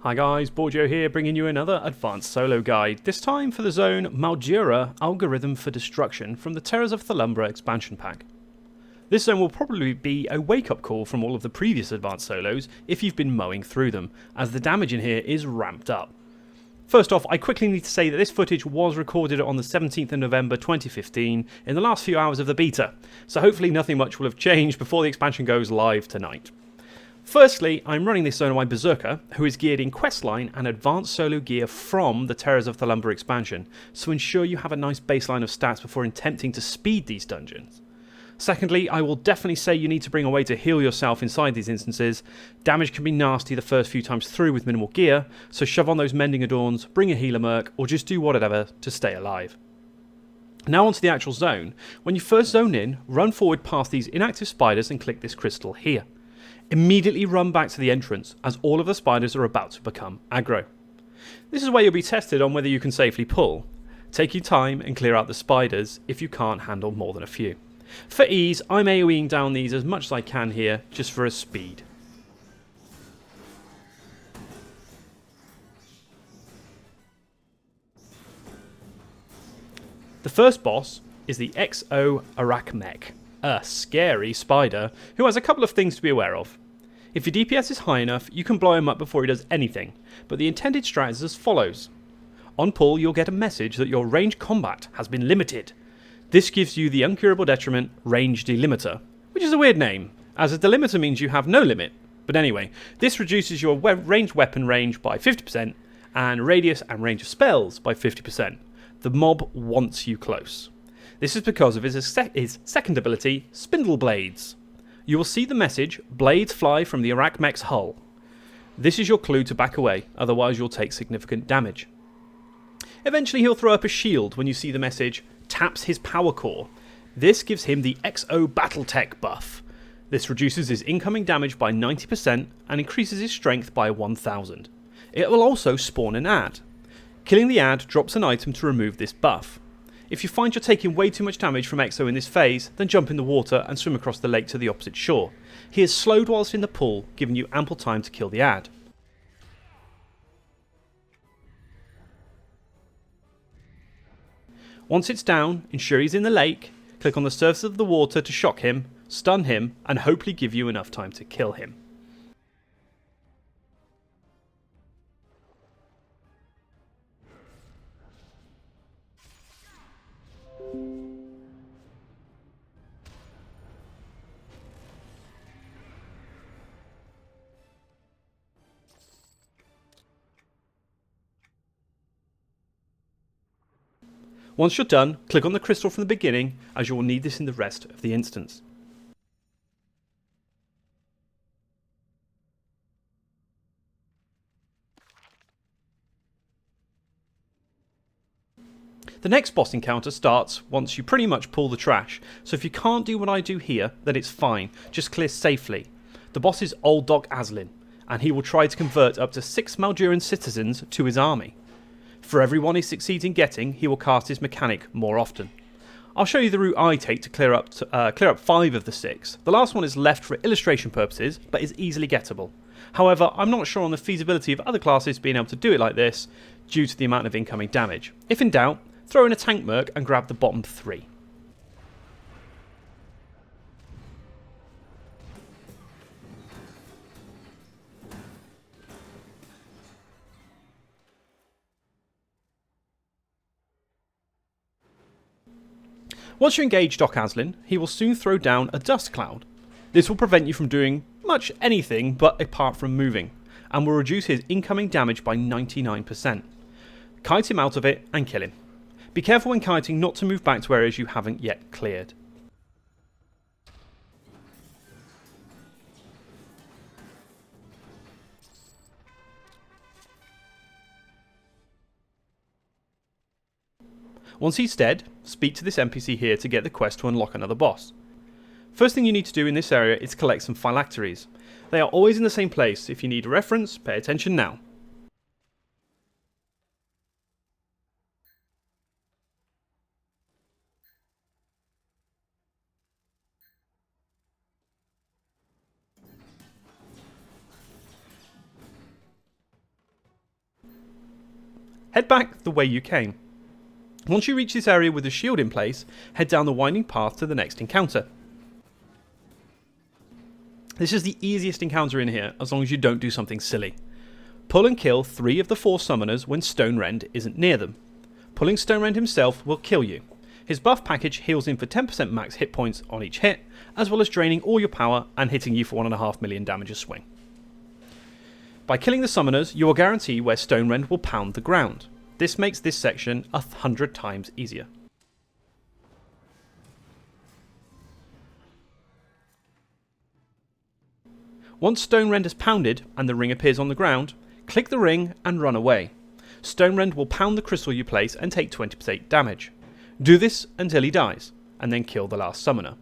Hi guys, Borgio here, bringing you another advanced solo guide, this time for the zone Maldura Algorithm for Destruction from the Terrors of Thalumbra expansion pack. This zone will probably be a wake-up call from all of the previous advanced solos if you've been mowing through them, as the damage in here is ramped up. First off, I quickly need to say that this footage was recorded on the 17th of November 2015 in the last few hours of the beta, so hopefully nothing much will have changed before the expansion goes live tonight. Firstly, I'm running this zone on my Berserker, who is geared in questline and advanced solo gear from the Terrors of Thalumbra expansion, so ensure you have a nice baseline of stats before attempting to speed these dungeons. Secondly, I will definitely say you need to bring a way to heal yourself inside these instances. Damage can be nasty the first few times through with minimal gear, so shove on those mending adorns, bring a healer merc, or just do whatever to stay alive. Now onto the actual zone. When you first zone in, run forward past these inactive spiders and click this crystal here. Immediately run back to the entrance, as all of the spiders are about to become aggro. This is where you'll be tested on whether you can safely pull. Take your time and clear out the spiders if you can't handle more than a few. For ease, I'm AoEing down these as much as I can here, just for a speed. The first boss is the Exo Arak Mech, a scary spider who has a couple of things to be aware of. If your DPS is high enough, you can blow him up before he does anything, but the intended strat is as follows. On pull, you'll get a message that your range combat has been limited. This gives you the uncurable detriment range delimiter, which is a weird name, as a delimiter means you have no limit. But anyway, this reduces your ranged weapon range by 50% and radius and range of spells by 50%. The mob wants you close. This is because of his second ability, Spindle Blades. You will see the message, blades fly from the Arak Mech's hull. This is your clue to back away, otherwise you'll take significant damage. Eventually he'll throw up a shield when you see the message, taps his power core. This gives him the XO Battletech buff. This reduces his incoming damage by 90% and increases his strength by 1000. It will also spawn an ad. Killing the ad drops an item to remove this buff. If you find you're taking way too much damage from Exo in this phase, then jump in the water and swim across the lake to the opposite shore. He is slowed whilst in the pool, giving you ample time to kill the ad. Once it's down, ensure he's in the lake, click on the surface of the water to shock him, stun him, and hopefully give you enough time to kill him. Once you're done, click on the crystal from the beginning, as you will need this in the rest of the instance. The next boss encounter starts once you pretty much pull the trash, so if you can't do what I do here, then it's fine, just clear safely. The boss is Old Doc Asin, and he will try to convert up to 6 Malduran citizens to his army. For everyone he succeeds in getting, he will cast his mechanic more often. I'll show you the route I take to clear up 5 of the 6. The last one is left for illustration purposes, but is easily gettable. However, I'm not sure on the feasibility of other classes being able to do it like this, due to the amount of incoming damage. If in doubt, throw in a tank merc and grab the bottom 3. Once you engage Doc Asin, he will soon throw down a dust cloud. This will prevent you from doing much anything but apart from moving, and will reduce his incoming damage by 99%. Kite him out of it and kill him. Be careful when kiting not to move back to areas you haven't yet cleared. Once he's dead, speak to this NPC here to get the quest to unlock another boss. First thing you need to do in this area is collect some phylacteries. They are always in the same place. If you need a reference, pay attention now. head back the way you came. Once you reach this area with a shield in place, head down the winding path to the next encounter. This is the easiest encounter in here, as long as you don't do something silly. Pull and kill 3 of the 4 summoners when Stone Rend isn't near them. Pulling Stone Rend himself will kill you. His buff package heals him for 10% max hit points on each hit, as well as draining all your power and hitting you for 1.5 million damage a swing. By killing the summoners, you will guarantee where Stone Rend will pound the ground. This makes this section 100 times easier. Once Stone Rend is pounded and the ring appears on the ground, click the ring and run away. Stone Rend will pound the crystal you place and take 20% damage. Do this until he dies, and then kill the last summoner.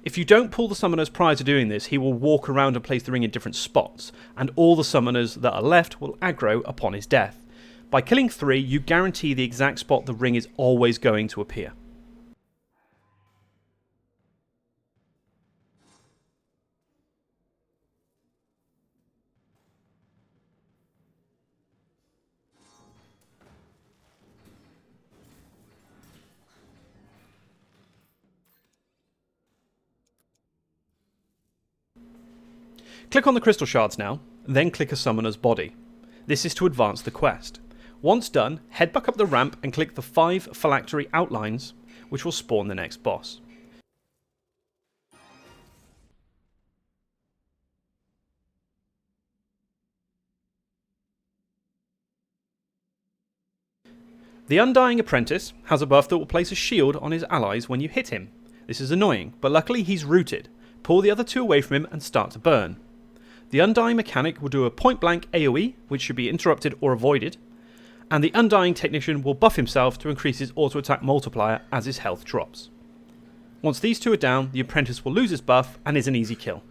If you don't pull the summoners prior to doing this, he will walk around and place the ring in different spots, and all the summoners that are left will aggro upon his death. By killing 3, you guarantee the exact spot the ring is always going to appear. Click on the crystal shards now, then click a summoner's body. This is to advance the quest. Once done, head back up the ramp and click the 5 phylactery outlines, which will spawn the next boss. The Undying Apprentice has a buff that will place a shield on his allies when you hit him. This is annoying, but luckily he's rooted. Pull the other 2 away from him and start to burn. The Undying mechanic will do a point blank AoE, which should be interrupted or avoided, and the Undying technician will buff himself to increase his auto attack multiplier as his health drops. Once these 2 are down, the apprentice will lose his buff and is an easy kill.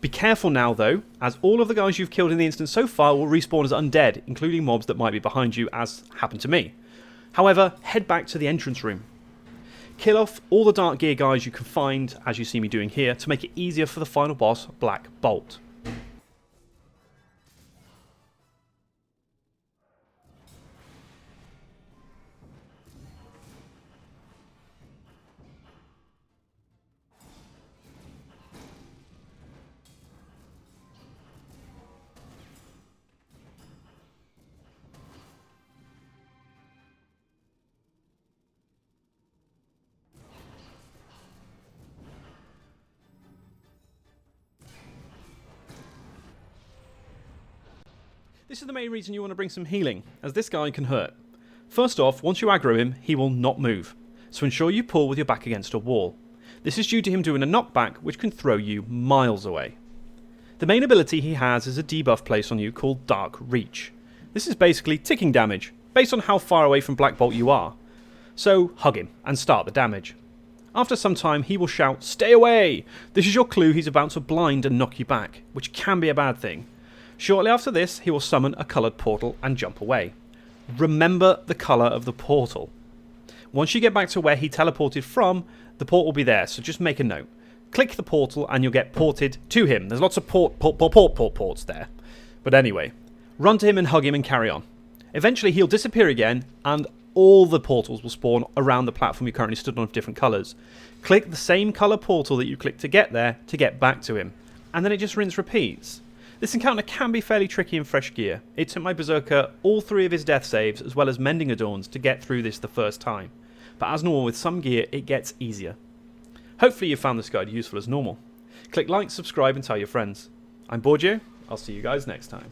Be careful now though, as all of the guys you've killed in the instance so far will respawn as undead, including mobs that might be behind you, as happened to me. However, head back to the entrance room. Kill off all the dark gear guys you can find, as you see me doing here, to make it easier for the final boss, Black Bolt. This is the main reason you want to bring some healing, as this guy can hurt. First off, once you aggro him, he will not move, so ensure you pull with your back against a wall. This is due to him doing a knockback which can throw you miles away. The main ability he has is a debuff placed on you called Dark Reach. This is basically ticking damage, based on how far away from Black Bolt you are. So hug him and start the damage. After some time he will shout, "Stay away!" This is your clue he's about to blind and knock you back, which can be a bad thing. Shortly after this, he will summon a coloured portal and jump away. Remember the colour of the portal. Once you get back to where he teleported from, the port will be there, so just make a note. Click the portal and you'll get ported to him. There's lots of ports there. But anyway, run to him and hug him and carry on. Eventually he'll disappear again and all the portals will spawn around the platform you currently stood on of different colours. Click the same colour portal that you clicked to get there to get back to him. And then it just rinse repeats. This encounter can be fairly tricky in fresh gear. It took my Berserker all 3 of his death saves as well as Mending Adorns to get through this the first time. But as normal with some gear, it gets easier. Hopefully you found this guide useful as normal. Click like, subscribe and tell your friends. I'm Borgio. I'll see you guys next time.